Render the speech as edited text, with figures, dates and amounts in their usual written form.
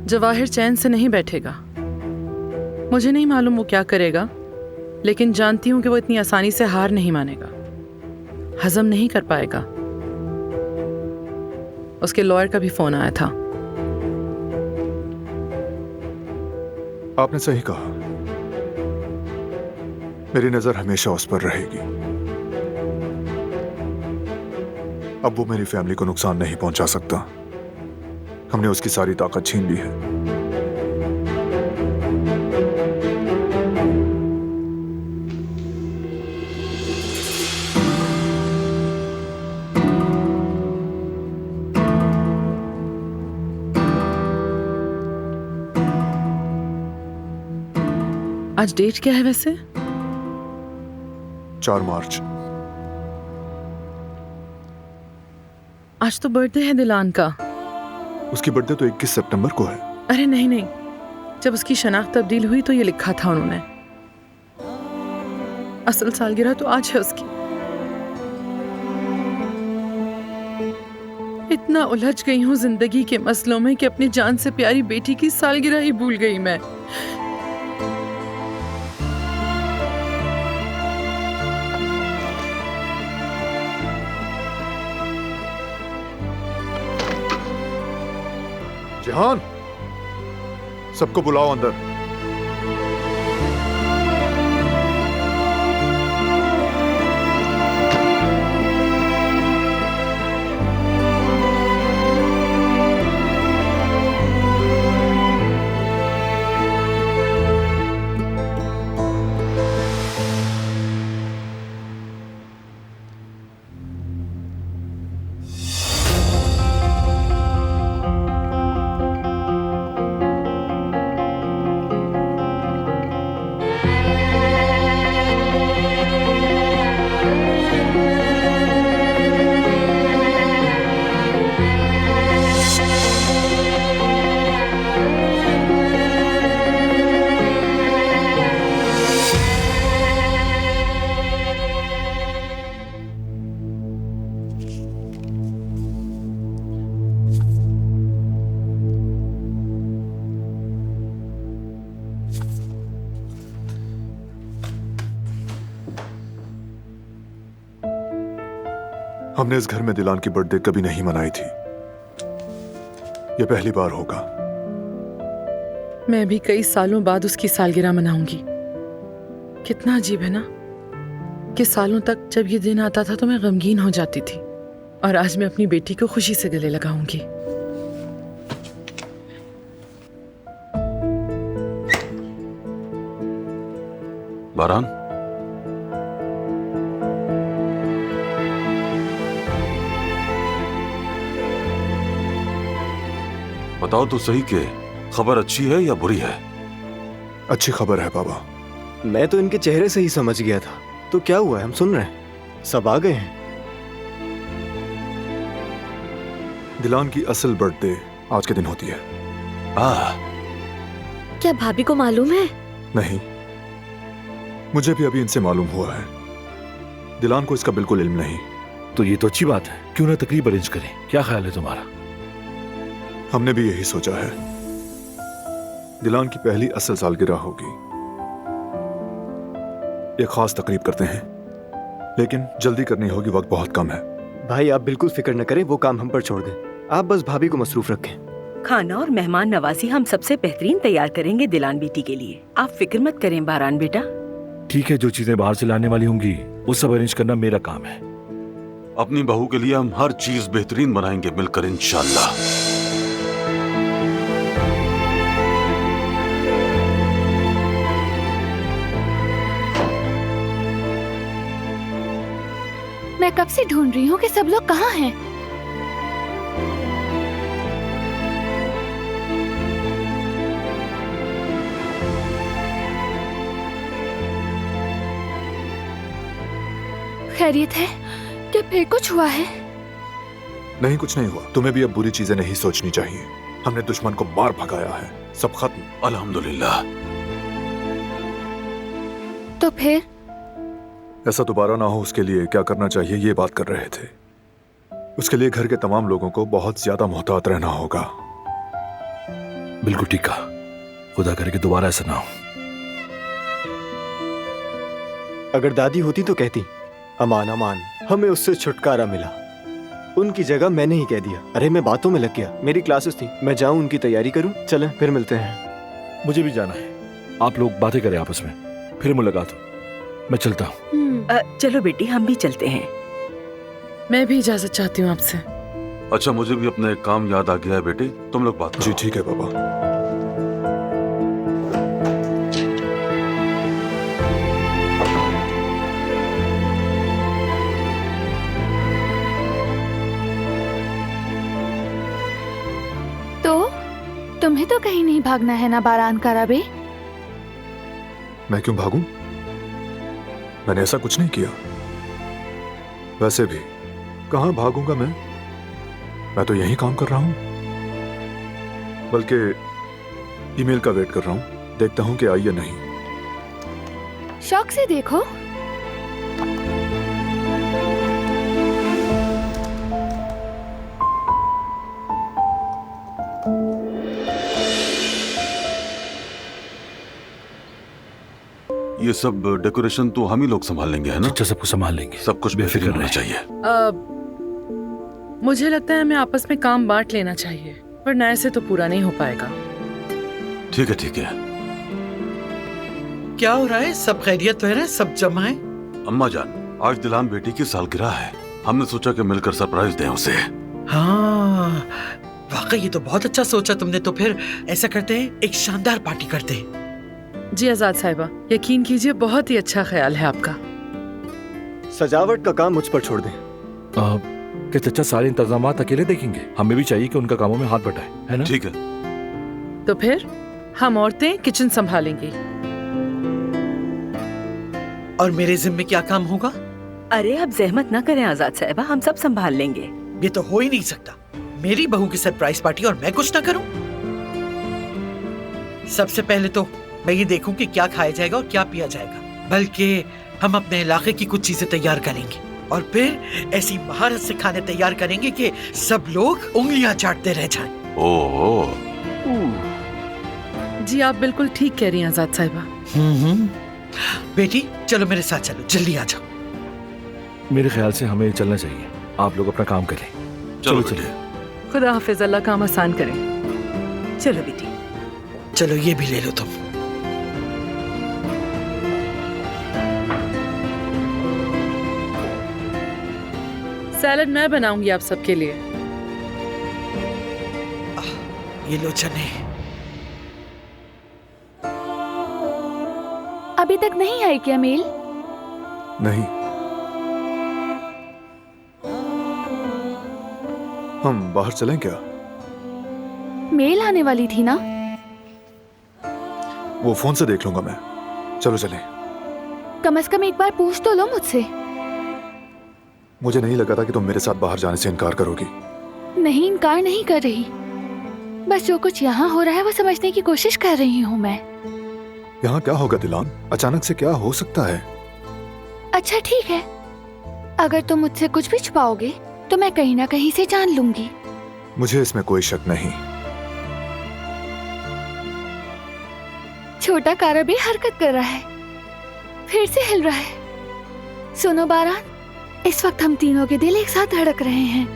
जवाहिर चैन से नहीं बैठेगा। मुझे नहीं मालूम वो क्या करेगा, लेकिन जानती हूं कि वो इतनी आसानी से हार नहीं मानेगा, हजम नहीं कर पाएगा। उसके लॉयर का भी फोन आया था। आपने सही कहा, मेरी नजर हमेशा उस पर रहेगी। अब वो मेरी फैमिली को नुकसान नहीं पहुंचा सकता। हमने उसकी सारी ताकत छीन ली है। आज डेट क्या है वैसे? 4 मार्च। आज तो बर्थडे है दिलान का। उसकी बर्थडे तो 21 सितंबर को है। अरे नहीं नहीं, जब उसकी शनाख्त तब्दील हुई तो ये लिखा था उन्होंने। असल सालगिरह तो आज है उसकी। इतना उलझ गई हूँ जिंदगी के मसलों में कि अपनी जान से प्यारी बेटी की सालगिरह ही भूल गई मैं। जिहान, सबको बुलाओ अंदर। हमने इस घर में दिलान की बर्थडे कभी नहीं मनाई थी। यह पहली बार होगा। मैं भी कई सालों बाद उसकी सालगिरह मनाऊंगी। कितना अजीब है ना कि सालों तक जब ये दिन आता था तो मैं गमगीन हो जाती थी, और आज मैं अपनी बेटी को खुशी से गले लगाऊंगी। बारान, बताओ तो सही कि खबर अच्छी है या बुरी है? अच्छी खबर है बाबा। मैं तो इनके चेहरे से ही समझ गया था। तो क्या हुआ है? हम सुन रहे हैं, सब आ गए हैं। दिलान की असल बर्थडे आज के दिन होती है। क्या भाभी को मालूम है? नहीं, मुझे भी अभी इनसे मालूम हुआ है। दिलान को इसका बिल्कुल इल्म नहीं। तो ये तो अच्छी बात है, क्यों ना तकरीब अरेंज करें। क्या ख्याल है तुम्हारा? हमने भी यही सोचा है। दिलान की पहली असल सालगिरह होगी। एक खास तकरीब करते हैं, लेकिन जल्दी करनी होगी, वक्त बहुत कम है। भाई आप बिल्कुल फिक्र न करें, वो काम हम पर छोड़ दें। आप बस भाभी को मसरूफ रखें। खाना और मेहमान नवाजी हम सबसे बेहतरीन तैयार करेंगे दिलान बेटी के लिए। आप फिक्र मत करें बारान बेटा। ठीक है, जो चीजें बाहर से लाने वाली होंगी वो सब अरेंज करना मेरा काम है। अपनी बहू के लिए हम हर चीज बेहतरीन बनाएंगे मिलकर, इंशाल्लाह। मैं कब से ढूंढ रही हूँ कि सब लोग कहाँ हैं। खैरियत है? क्या फिर कुछ हुआ है? नहीं, कुछ नहीं हुआ। तुम्हें भी अब बुरी चीजें नहीं सोचनी चाहिए। हमने दुश्मन को मार भगाया है, सब खत्म। अल्हम्दुलिल्लाह। तो फिर ऐसा दोबारा ना हो उसके लिए क्या करना चाहिए ये बात कर रहे थे। उसके लिए घर के तमाम लोगों को बहुत ज्यादा मोहतात रहना होगा। बिल्कुल ठीक कहा। खुदा करे कि दोबारा ऐसा ना हो। अगर दादी होती तो कहती, अमान अमान, हमें उससे छुटकारा मिला। उनकी जगह मैंने ही कह दिया। अरे मैं बातों में लग गया, मेरी क्लासेस थी, मैं जाऊं उनकी तैयारी करूं। चलें फिर मिलते हैं। मुझे भी जाना है। आप लोग बातें करें आपस में, फिर मुलाकात हो। मैं चलता हूँ। चलो बेटी, हम भी चलते हैं। मैं भी इजाजत चाहती हूँ आपसे। अच्छा, मुझे भी अपना एक काम याद आ गया है बेटे, तुम लोग बात करो। जी ठीक है पापा। तो तुम्हें तो कहीं नहीं भागना है ना बारान कराबे? मैं क्यों भागूं? मैंने ऐसा कुछ नहीं किया। वैसे भी कहां भागूंगा मैं तो यहीं काम कर रहा हूं। बल्कि ईमेल का वेट कर रहा हूं, देखता हूं कि आई या नहीं। शौक से देखो। ये सब डेकोरेशन तो हम ही लोग संभाल लेंगे, है ना? अच्छा, सबको संभाल लेंगे। सब कुछ बेफिक्र होना चाहिए। मुझे लगता है हमें आपस में काम बांट लेना चाहिए, वरना ऐसे तो पूरा नहीं हो पाएगा। ठीक है ठीक है। क्या हो रहा है? सब खैरियत तो है ना? सब जमा है? अम्मा जान, आज दिलान बेटी की सालगिरह है। हमने सोचा कि मिलकर सरप्राइज दें उसे। हाँ, वाकई ये तो बहुत अच्छा सोचा तुमने। तो फिर ऐसा करते हैं, एक शानदार पार्टी करते हैं। जी आजाद साहिबा, यकीन कीजिए बहुत ही अच्छा ख्याल है आपका। सजावट का काम मुझ पर छोड़ दें। क्या चचा सारे इंतजाम अकेले देखेंगे? हमें भी चाहिए कि उनका कामों में हाथ बटाए, है ना? ठीक है। तो फिर हम औरतें किचन संभालेंगी। और मेरे जिम्मे क्या काम होगा? अरे अब जहमत ना करें आजाद साहिबा, हम सब संभाल लेंगे। ये तो हो ही नहीं सकता, मेरी बहू की सरप्राइज पार्टी और मैं कुछ ना करूं। सबसे पहले तो मैं ये देखूं कि क्या खाया जाएगा और क्या पिया जाएगा। बल्कि हम अपने इलाके की कुछ चीजें तैयार करेंगे और फिर ऐसी महारत से खाने तैयार करेंगे कि सब लोग उंगलियां चाटते रह जाएं। ओह, जी आप बिल्कुल ठीक कह रही हैं आजाद साहिबा। बेटी चलो मेरे साथ चलो, जल्दी आ जाओ। मेरे ख्याल से हमें चलना चाहिए। आप लोग अपना काम करें। चलो चलिए। बेटे। खुदा हाफिज, अल्लाह काम आसान करें। चलो बेटी। चलो ये भी ले लो तुम। सैलड मैं बनाऊंगी आप सबके लिए। ये लो चने। अभी तक नहीं आई क्या मेल? नहीं, हम बाहर चलें क्या? मेल आने वाली थी ना? वो फोन से देख लूंगा मैं। चलो चलें। कम से कम एक बार पूछ तो लो मुझसे। मुझे नहीं लगा था कि तुम मेरे साथ बाहर जाने से इनकार करोगी। नहीं, इनकार नहीं कर रही, बस जो कुछ यहाँ हो रहा है वो समझने की कोशिश कर रही हूँ मैं। यहाँ क्या होगा दिलान? अचानक से क्या हो सकता है? अच्छा ठीक है, अगर तुम मुझसे कुछ भी छुपाओगे तो मैं कहीं ना कहीं से जान लूंगी। मुझे इसमें कोई शक नहीं। छोटा कारा भी हरकत कर रहा है, फिर से हिल रहा है। सुनो बारान, इस वक्त हम तीनों के दिल एक साथ धड़क रहे हैं।